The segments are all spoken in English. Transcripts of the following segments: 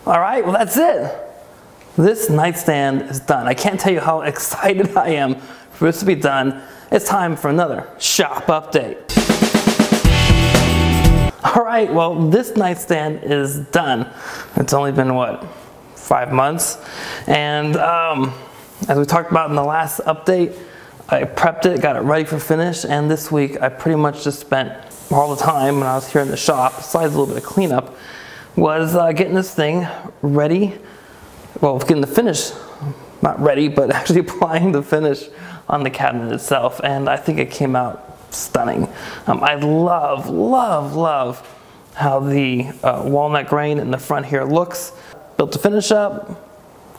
All right, well that's it. This nightstand is done. I can't tell you how excited I am for this to be done. It's time for another shop update. All right, well this nightstand is done. It's only been what, 5 months? And as we talked about in the last update, I prepped it, got it ready for finish, and this week I pretty much just spent all the time when I was here in the shop, besides a little bit of cleanup, was getting this thing ready. Well, getting the finish, not ready, but actually applying the finish on the cabinet itself, and I think it came out stunning. I love, love, love how the walnut grain in the front here looks. Built the finish up,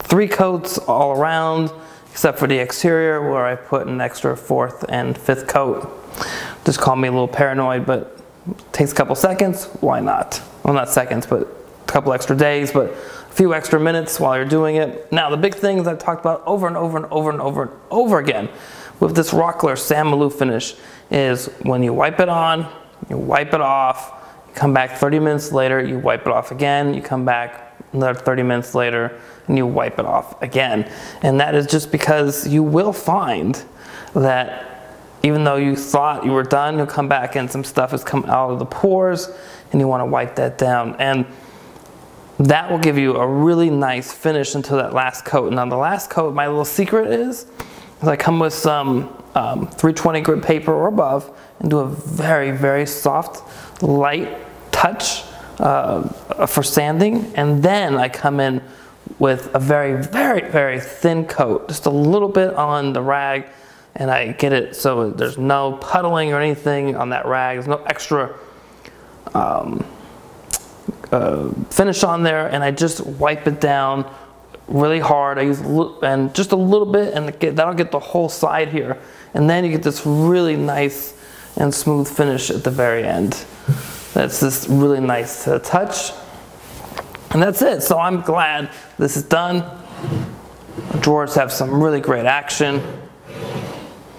3 coats all around, except for the exterior where I put an extra 4th and 5th coat. Just call me a little paranoid, but it takes a couple seconds, why not? Well, not seconds, but a couple extra days, but a few extra minutes while you're doing it. Now, the big things I've talked about over and over and over and over and over again with this Rockler Saint-Malo finish is when you wipe it on, you wipe it off, you come back 30 minutes later, you wipe it off again, you come back another 30 minutes later, and you wipe it off again. And that is just because you will find that even though you thought you were done, you'll come back and some stuff has come out of the pores and you want to wipe that down. And that will give you a really nice finish until that last coat. Now the last coat, my little secret is I come with some 320 grit paper or above and do a very, very soft, light touch for sanding. And then I come in with a very, very, very thin coat, just a little bit on the rag, and I get it so there's no puddling or anything on that rag. There's no extra finish on there, and I just wipe it down really hard. I use and just a little bit, and that'll get the whole side here, and then you get this really nice and smooth finish at the very end. That's just really nice to touch, and that's it. So I'm glad this is done. The drawers have some really great action.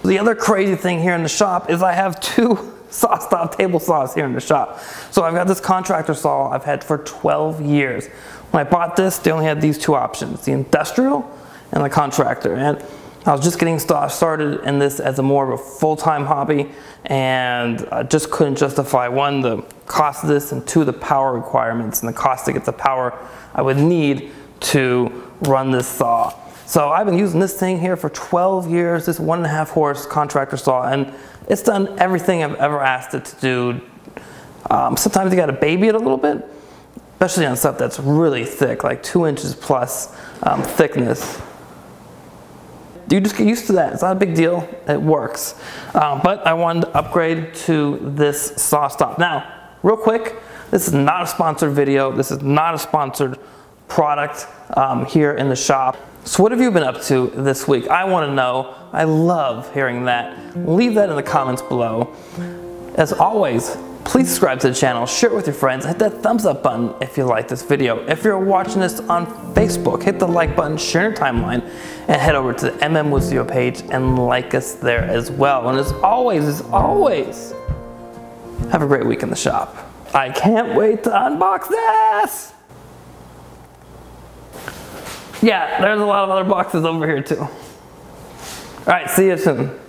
The other crazy thing here in the shop is I have 2 SawStop table saws here in the shop. So I've got this contractor saw I've had for 12 years. When I bought this, they only had these 2 options, the industrial and the contractor. And I was just getting started in this as a more of a full-time hobby, and I just couldn't justify, 1, the cost of this, and 2, the power requirements and the cost to get the power I would need to run this saw. So I've been using this thing here for 12 years, this 1.5 horse contractor saw, and it's done everything I've ever asked it to do. Sometimes you gotta baby it a little bit, especially on stuff that's really thick, like 2 inches plus thickness. You just get used to that. It's not a big deal. It works. But I wanted to upgrade to this SawStop. Now, real quick, this is not a sponsored video. This is not a sponsored product here in the shop. So what have you been up to this week? I want to know. I love hearing that. Leave that in the comments below. As always, please subscribe to the channel, share it with your friends, hit that thumbs up button if you like this video. If you're watching this on Facebook, hit the like button, share your timeline, and head over to the MM Lucio page and like us there as well. And as always, have a great week in the shop. I can't wait to unbox this! Yeah, there's a lot of other boxes over here too. All right, see you soon.